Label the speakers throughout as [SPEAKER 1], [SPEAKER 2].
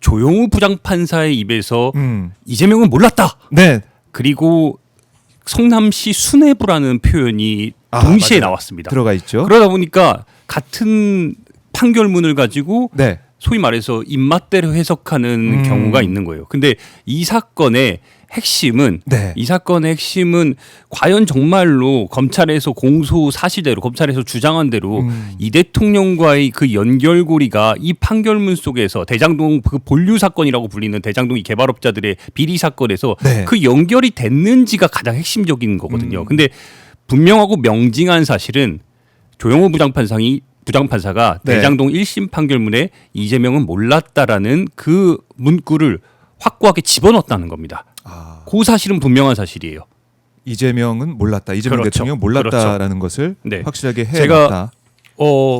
[SPEAKER 1] 조용우 부장판사의 입에서 이재명은 몰랐다.
[SPEAKER 2] 네.
[SPEAKER 1] 그리고 성남시 수뇌부라는 표현이 동시에
[SPEAKER 2] 맞아요.
[SPEAKER 1] 나왔습니다.
[SPEAKER 2] 들어가 있죠.
[SPEAKER 1] 그러다 보니까 같은 판결문을 가지고
[SPEAKER 2] 네.
[SPEAKER 1] 소위 말해서 입맛대로 해석하는 경우가 있는 거예요. 근데 이 사건의 핵심은
[SPEAKER 2] 네.
[SPEAKER 1] 이 사건의 핵심은 과연 정말로 검찰에서 공소 사실대로 검찰에서 주장한 대로 이 대통령과의 그 연결고리가 이 판결문 속에서 대장동 그 본류 사건이라고 불리는 대장동 이 개발업자들의 비리 사건에서
[SPEAKER 2] 네.
[SPEAKER 1] 그 연결이 됐는지가 가장 핵심적인 거거든요. 근데 분명하고 명징한 사실은 조영호 부장판사가
[SPEAKER 2] 네.
[SPEAKER 1] 대장동 1심 판결문에 이재명은 몰랐다라는 그 문구를 확고하게 집어넣었다는 겁니다. 그 사실은 분명한 사실이에요.
[SPEAKER 2] 이재명은 몰랐다. 이재명
[SPEAKER 1] 그렇죠.
[SPEAKER 2] 대통령 몰랐다라는 것을
[SPEAKER 1] 네.
[SPEAKER 2] 확실하게
[SPEAKER 1] 제가
[SPEAKER 2] 해놨다.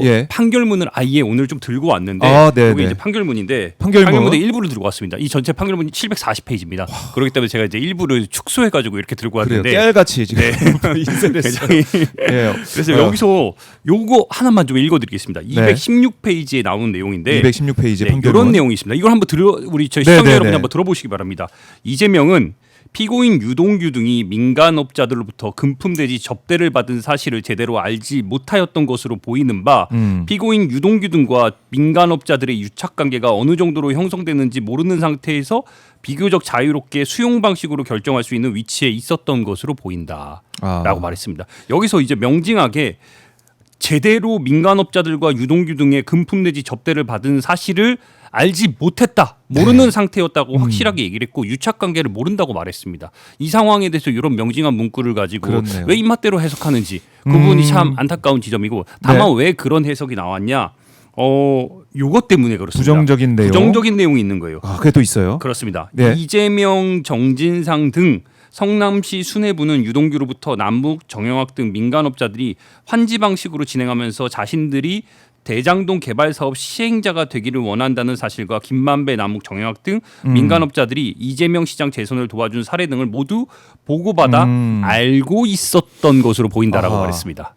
[SPEAKER 2] 예.
[SPEAKER 1] 판결문을 아예 오늘 좀 들고 왔는데
[SPEAKER 2] 네,
[SPEAKER 1] 여기
[SPEAKER 2] 네.
[SPEAKER 1] 이제 판결문인데
[SPEAKER 2] 판결문.
[SPEAKER 1] 판결문의 일부를 들고 왔습니다. 이 전체 판결문이 740페이지입니다. 그렇기 때문에 제가 이제 일부를 축소해가지고 이렇게 들고
[SPEAKER 2] 그래요.
[SPEAKER 1] 왔는데
[SPEAKER 2] 깨알같이 지금
[SPEAKER 1] 네.
[SPEAKER 2] 인쇄를 했어요.
[SPEAKER 1] 굉장히
[SPEAKER 2] 예.
[SPEAKER 1] 그래서 여기서 요거 하나만 좀 읽어드리겠습니다. 216페이지에 나오는 내용인데
[SPEAKER 2] 216페이지 판결문.
[SPEAKER 1] 이런 내용이 있습니다. 이걸 한번 우리 저희
[SPEAKER 2] 네,
[SPEAKER 1] 시청자
[SPEAKER 2] 네,
[SPEAKER 1] 여러분이
[SPEAKER 2] 네.
[SPEAKER 1] 한번 들어보시기 바랍니다. 이재명은 피고인 유동규 등이 민간업자들로부터 금품돼지 접대를 받은 사실을 제대로 알지 못하였던 것으로 보이는 바 피고인 유동규 등과 민간업자들의 유착관계가 어느 정도로 형성되는지 모르는 상태에서 비교적 자유롭게 수용 방식으로 결정할 수 있는 위치에 있었던 것으로 보인다라고 말했습니다. 여기서 이제 명징하게 제대로 민간업자들과 유동규 등의 금품 내지 접대를 받은 사실을 알지 못했다. 모르는 상태였다고 확실하게 얘기를 했고 유착관계를 모른다고 말했습니다. 이 상황에 대해서 이런 명징한 문구를 가지고
[SPEAKER 2] 그렇네요.
[SPEAKER 1] 왜 입맛대로 해석하는지 그 부분이 참 안타까운 지점이고 다만 왜 그런 해석이 나왔냐. 요것 때문에 그렇습니다.
[SPEAKER 2] 부정적인 내용.
[SPEAKER 1] 부정적인 내용이 있는 거예요.
[SPEAKER 2] 그게 또 있어요.
[SPEAKER 1] 그렇습니다.
[SPEAKER 2] 네.
[SPEAKER 1] 이재명, 정진상 등 성남시 수뇌부는 유동규로부터 남북, 정영학 등 민간업자들이 환지 방식으로 진행하면서 자신들이 대장동 개발 사업 시행자가 되기를 원한다는 사실과 김만배, 남욱, 정영학 등 민간업자들이 이재명 시장 재선을 도와준 사례 등을 모두 보고받아 알고 있었던 것으로 보인다라고 말했습니다.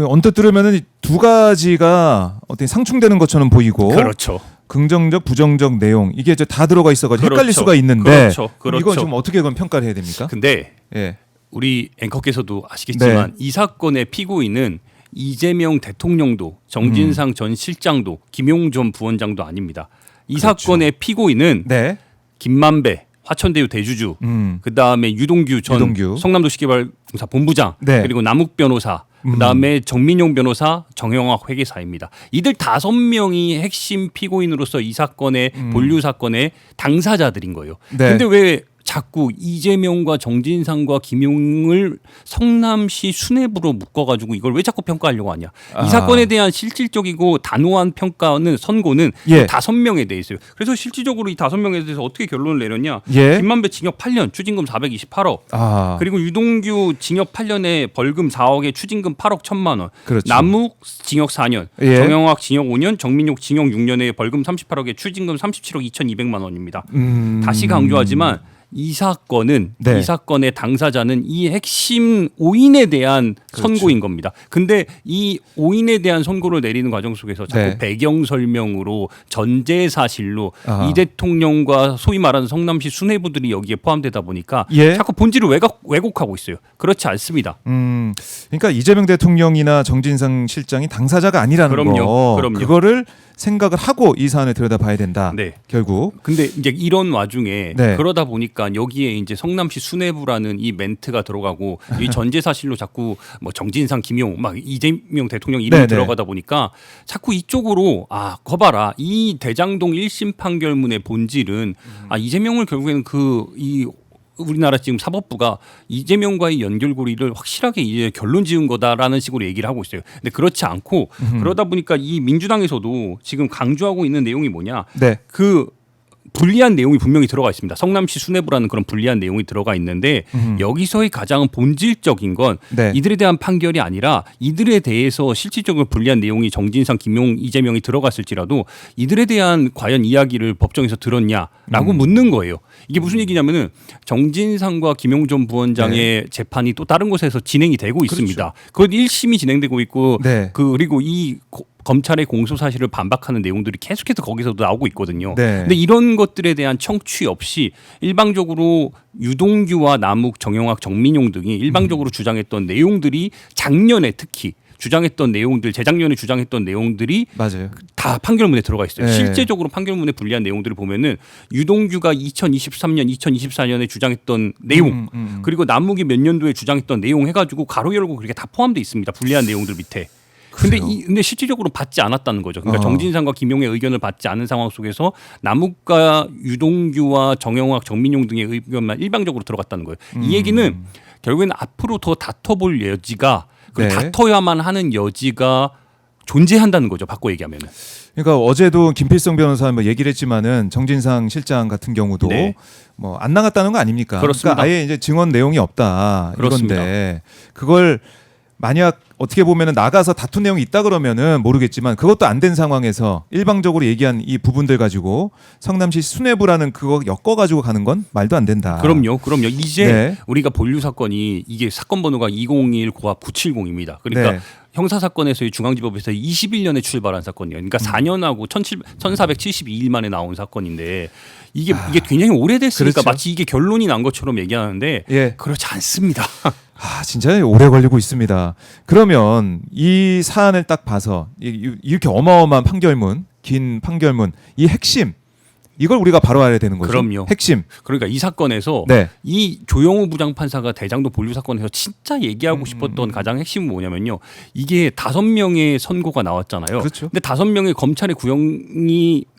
[SPEAKER 2] 언뜻 들으면은 두 가지가 어떻게 상충되는 것처럼 보이고
[SPEAKER 1] 그렇죠.
[SPEAKER 2] 긍정적, 부정적 내용 이게 이제 다 들어가 있어가지고
[SPEAKER 1] 그렇죠.
[SPEAKER 2] 헷갈릴 수가 있는데
[SPEAKER 1] 그렇죠.
[SPEAKER 2] 그럼 이건 좀 어떻게 그럼 평가를 해야 됩니까?
[SPEAKER 1] 근데
[SPEAKER 2] 예.
[SPEAKER 1] 우리 앵커께서도 아시겠지만
[SPEAKER 2] 네.
[SPEAKER 1] 이 사건의 피고인은 이재명 대통령도 정진상 전 실장도 김용 전 부원장도 아닙니다. 이
[SPEAKER 2] 그렇죠.
[SPEAKER 1] 사건의 피고인은
[SPEAKER 2] 네.
[SPEAKER 1] 김만배 화천대유 대주주 그다음에 유동규 전
[SPEAKER 2] 유동규.
[SPEAKER 1] 성남도시개발공사 본부장
[SPEAKER 2] 네.
[SPEAKER 1] 그리고 남욱 변호사 그다음에 정민용 변호사 정영학 회계사입니다. 이들 5명이 핵심 피고인으로서 이 사건의 본류 사건의 당사자들인 거예요.
[SPEAKER 2] 네.
[SPEAKER 1] 근데 왜 자꾸 이재명과 정진상과 김용을 성남시 수뇌부로 묶어가지고 이걸 왜 자꾸 평가하려고 하냐. 이 사건에 대한 실질적이고 단호한 평가는 선고는
[SPEAKER 2] 예.
[SPEAKER 1] 5명에 대해서요. 그래서 실질적으로 이 5명에 대해서 어떻게 결론을 내렸냐.
[SPEAKER 2] 예.
[SPEAKER 1] 김만배 징역 8년 추징금 428억 그리고 유동규 징역 8년에 벌금 4억에 추징금 8억 1천만 원
[SPEAKER 2] 그렇죠.
[SPEAKER 1] 남욱 징역 4년
[SPEAKER 2] 예.
[SPEAKER 1] 정영학 징역 5년 정민용 징역 6년에 벌금 38억에 추징금 37억 2,200만 원입니다. 다시 강조하지만 이 사건은
[SPEAKER 2] 네.
[SPEAKER 1] 이 사건의 당사자는 이 핵심 오인에 대한 선고인 겁니다. 근데 이 오인에 대한 선고를 내리는 과정 속에서 자꾸
[SPEAKER 2] 네.
[SPEAKER 1] 배경 설명으로 전제 사실로
[SPEAKER 2] 아하.
[SPEAKER 1] 이 대통령과 소위 말하는 성남시 수뇌부들이 여기에 포함되다 보니까
[SPEAKER 2] 예.
[SPEAKER 1] 자꾸 본질을 왜곡하고 있어요. 그렇지 않습니다.
[SPEAKER 2] 그러니까 이재명 대통령이나 정진상 실장이 당사자가 아니라는 거.
[SPEAKER 1] 그럼요.
[SPEAKER 2] 그거를 생각을 하고 이 사안을 들여다봐야 된다.
[SPEAKER 1] 네.
[SPEAKER 2] 결국.
[SPEAKER 1] 근데 이제 이런 와중에
[SPEAKER 2] 네.
[SPEAKER 1] 그러다 보니까 여기에 이제 성남시 수뇌부라는 이 멘트가 들어가고 이 전제 사실로 자꾸 뭐 정진상, 김용, 막 이재명 대통령 이름이
[SPEAKER 2] 네네.
[SPEAKER 1] 들어가다 보니까 자꾸 이쪽으로 거봐라 이 대장동 1심 판결문의 본질은 이재명을 결국에는 이 우리나라 지금 사법부가 이재명과의 연결고리를 확실하게 이제 결론 지은 거다라는 식으로 얘기를 하고 있어요. 근데 그렇지 않고 그러다 보니까 이 민주당에서도 지금 강조하고 있는 내용이 뭐냐?
[SPEAKER 2] 네.
[SPEAKER 1] 그 불리한 내용이 분명히 들어가 있습니다. 성남시 수뇌부라는 그런 불리한 내용이 들어가 있는데 여기서의 가장 본질적인 건
[SPEAKER 2] 네.
[SPEAKER 1] 이들에 대한 판결이 아니라 이들에 대해서 실질적으로 불리한 내용이 정진상, 김용, 이재명이 들어갔을지라도 이들에 대한 과연 이야기를 법정에서 들었냐라고 묻는 거예요. 이게 무슨 얘기냐면은 정진상과 김용 전 부원장의 재판이 또 다른 곳에서 진행이 되고 있습니다. 그것 1심이 진행되고 있고
[SPEAKER 2] 네.
[SPEAKER 1] 그리고 이 검찰의 공소 사실을 반박하는 내용들이 계속해서 거기서도 나오고 있거든요.
[SPEAKER 2] 네.
[SPEAKER 1] 근데 이런 것들에 대한 청취 없이 일방적으로 유동규와 남욱, 정영학, 정민용 등이 일방적으로 주장했던 내용들이 작년에 특히 주장했던 내용들, 재작년에 주장했던 내용들이
[SPEAKER 2] 맞아요.
[SPEAKER 1] 다 판결문에 들어가 있어요.
[SPEAKER 2] 네.
[SPEAKER 1] 실제적으로 판결문에 불리한 내용들을 보면은 유동규가 2023년, 2024년에 주장했던 내용, 그리고 남욱이 몇 년도에 주장했던 내용 해가지고 가로 열고 그렇게 다 포함되어 있습니다. 불리한 내용들 밑에. 근데 실질적으로 받지 않았다는 거죠. 그러니까 정진상과 김용의 의견을 받지 않은 상황 속에서 남욱과 유동규와 정영학, 정민용 등의 의견만 일방적으로 들어갔다는 거예요. 이 얘기는 결국에는 앞으로 더 다퉈볼 여지가
[SPEAKER 2] 네.
[SPEAKER 1] 다퉈야만 하는 여지가 존재한다는 거죠. 바꿔 얘기하면은.
[SPEAKER 2] 그러니까 어제도 김필성 변호사 뭐 얘기를 했지만은 정진상 실장 같은 경우도
[SPEAKER 1] 네.
[SPEAKER 2] 뭐 안 나갔다는 거 아닙니까?
[SPEAKER 1] 그렇습니다.
[SPEAKER 2] 그러니까 아예 이제 증언 내용이 없다
[SPEAKER 1] 그렇습니다.
[SPEAKER 2] 이건데 그걸 만약 어떻게 보면은 나가서 다툰 내용이 있다 그러면은 모르겠지만 그것도 안 된 상황에서 일방적으로 얘기한 이 부분들 가지고 성남시 수뇌부라는 그거 엮어가지고 가는 건 말도 안 된다.
[SPEAKER 1] 그럼요. 이제
[SPEAKER 2] 네.
[SPEAKER 1] 우리가 본류 사건이 이게 사건 번호가 201 고합 970입니다. 그러니까
[SPEAKER 2] 네.
[SPEAKER 1] 형사 사건에서의 중앙지법에서 21년에 출발한 사건이에요. 그러니까 4년하고 1472일 만에 나온 사건인데 이게 굉장히 오래됐으니까
[SPEAKER 2] 그렇죠.
[SPEAKER 1] 마치 이게 결론이 난 것처럼 얘기하는데
[SPEAKER 2] 예.
[SPEAKER 1] 그렇지 않습니다.
[SPEAKER 2] 진짜 오래 걸리고 있습니다. 그러면 이 사안을 딱 봐서 이렇게 어마어마한 판결문, 긴 판결문, 이 핵심 이걸 우리가 바로 알아야 되는 거죠.
[SPEAKER 1] 그럼요.
[SPEAKER 2] 핵심.
[SPEAKER 1] 그러니까 이 사건에서
[SPEAKER 2] 네.
[SPEAKER 1] 이 조영우 부장판사가 대장동 본류 사건에서 진짜 얘기하고 싶었던 가장 핵심은 뭐냐면요. 이게 5명의 선고가 나왔잖아요.
[SPEAKER 2] 그렇죠.
[SPEAKER 1] 근데 5명의 검찰의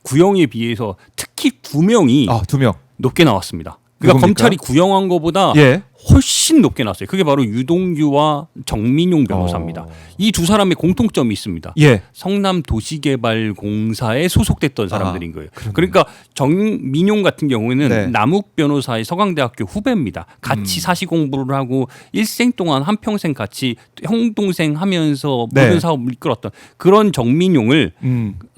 [SPEAKER 1] 구형에 비해서 특히 2명이
[SPEAKER 2] 2명.
[SPEAKER 1] 높게 나왔습니다. 그러니까
[SPEAKER 2] 누굽니까?
[SPEAKER 1] 검찰이 구형한 것보다
[SPEAKER 2] 예.
[SPEAKER 1] 훨씬 높게 나왔어요. 그게 바로 유동규와 정민용 변호사입니다. 이 두 사람의 공통점이 있습니다.
[SPEAKER 2] 예.
[SPEAKER 1] 성남도시개발공사에 소속됐던 사람들인 거예요.
[SPEAKER 2] 그러네.
[SPEAKER 1] 그러니까 정민용 같은 경우에는
[SPEAKER 2] 네.
[SPEAKER 1] 남욱 변호사의 서강대학교 후배입니다. 같이 사시 공부를 하고 일생 동안 한평생 같이 형 동생 하면서
[SPEAKER 2] 네.
[SPEAKER 1] 모든 사업을 이끌었던 그런 정민용을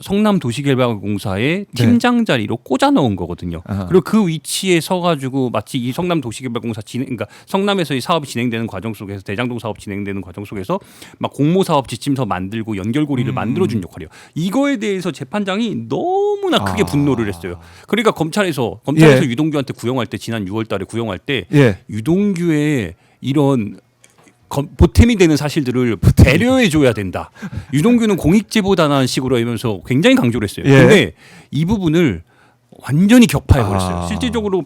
[SPEAKER 1] 성남도시개발공사의 팀장 자리로 꽂아 넣은 거거든요.
[SPEAKER 2] 아하.
[SPEAKER 1] 그리고 그 위치에 서가지고 마치 이 성남도시개발공사 그러니까 성남에서의 사업이 진행되는 과정 속에서 대장동 사업 진행되는 과정 속에서 막 공모 사업 지침서 만들고 연결고리를 만들어준 역할이에요. 이거에 대해서 재판장이 너무나 크게 분노를 했어요. 그러니까 검찰에서
[SPEAKER 2] 예.
[SPEAKER 1] 유동규한테 구형할 때 지난 6월달에 구형할 때
[SPEAKER 2] 예.
[SPEAKER 1] 유동규의 이런 보탬이 되는 사실들을 배려해 줘야 된다. 유동규는 공익제보다라는 식으로 하면서 굉장히 강조를 했어요.
[SPEAKER 2] 예.
[SPEAKER 1] 근데 이 부분을 완전히 격파해 버렸어요.
[SPEAKER 2] 아.
[SPEAKER 1] 실질적으로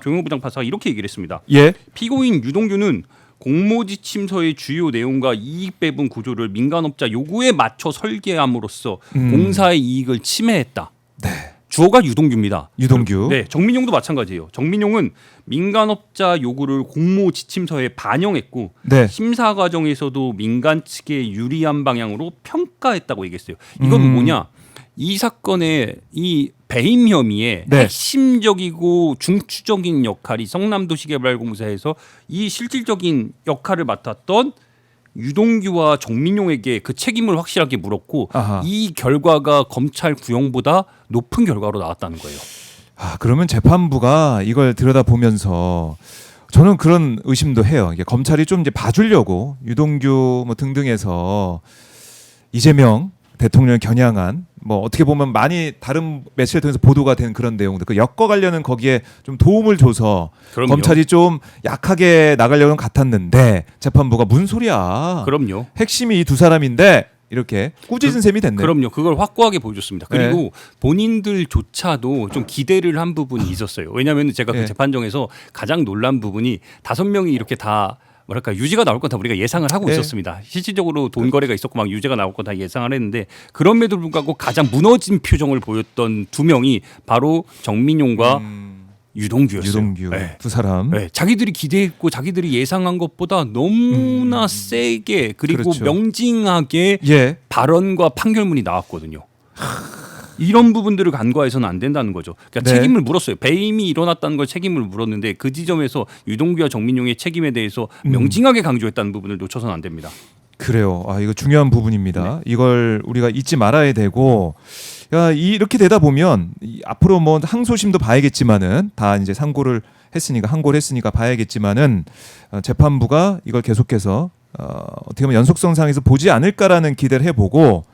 [SPEAKER 1] 조영우 부장판사가 이렇게 얘기를 했습니다.
[SPEAKER 2] 예.
[SPEAKER 1] 피고인 유동규는 공모지침서의 주요 내용과 이익 배분 구조를 민간업자 요구에 맞춰 설계함으로써 공사의 이익을 침해했다.
[SPEAKER 2] 네.
[SPEAKER 1] 주어가 유동규입니다.
[SPEAKER 2] 유동규.
[SPEAKER 1] 네, 정민용도 마찬가지예요. 정민용은 민간업자 요구를 공모지침서에 반영했고
[SPEAKER 2] 네.
[SPEAKER 1] 심사 과정에서도 민간 측에 유리한 방향으로 평가했다고 얘기했어요. 이건 뭐냐? 이 사건의 이 배임 혐의의
[SPEAKER 2] 네.
[SPEAKER 1] 핵심적이고 중추적인 역할이 성남도시개발공사에서 이 실질적인 역할을 맡았던 유동규와 정민용에게 그 책임을 확실하게 물었고
[SPEAKER 2] 아하.
[SPEAKER 1] 이 결과가 검찰 구형보다 높은 결과로 나왔다는 거예요.
[SPEAKER 2] 그러면 재판부가 이걸 들여다보면서 저는 그런 의심도 해요. 이게 검찰이 좀 이제 봐주려고 유동규 뭐 등등해서 이재명 대통령을 겨냥한 뭐 어떻게 보면 많이 다른 매체를 통해서 보도가 된 그런 내용들 그 엮어가려는 거기에 좀 도움을 줘서
[SPEAKER 1] 그럼요.
[SPEAKER 2] 검찰이 좀 약하게 나가려는 같았는데 재판부가 무슨 소리야?
[SPEAKER 1] 그럼요.
[SPEAKER 2] 핵심이 이 두 사람인데 이렇게 꾸짖은 셈이 됐네.
[SPEAKER 1] 그럼요. 그걸 확고하게 보여줬습니다. 그리고 본인들조차도 좀 기대를 한 부분이 있었어요. 왜냐하면 제가 그
[SPEAKER 2] 네.
[SPEAKER 1] 재판정에서 가장 놀란 부분이 5명이 이렇게 다 뭐랄까 유죄가 나올 건 다 우리가 예상을 하고
[SPEAKER 2] 네.
[SPEAKER 1] 있었습니다. 실질적으로 돈 거래가 있었고 막 유죄가 나올 건 다 예상을 했는데 그럼에도 불구하고 가장 무너진 표정을 보였던 2명이 바로 정민용과 유동규였어요.
[SPEAKER 2] 유동규
[SPEAKER 1] 네.
[SPEAKER 2] 두 사람.
[SPEAKER 1] 네, 자기들이 기대했고 자기들이 예상한 것보다 너무나 세게 그리고
[SPEAKER 2] 그렇죠.
[SPEAKER 1] 명징하게
[SPEAKER 2] 예.
[SPEAKER 1] 발언과 판결문이 나왔거든요. 이런 부분들을 간과해서는 안 된다는 거죠. 그러니까
[SPEAKER 2] 네.
[SPEAKER 1] 책임을 물었어요. 배임이 일어났다는 걸 책임을 물었는데 그 지점에서 유동규와 정민용의 책임에 대해서 명징하게 강조했다는 부분을 놓쳐서는 안 됩니다.
[SPEAKER 2] 그래요. 이거 중요한 부분입니다.
[SPEAKER 1] 네.
[SPEAKER 2] 이걸 우리가 잊지 말아야 되고, 이렇게 되다 보면 앞으로 뭐 항소심도 봐야겠지만은 다 이제 항고를 했으니까 봐야겠지만은 재판부가 이걸 계속해서 어떻게 보면 연속성상에서 보지 않을까라는 기대를 해보고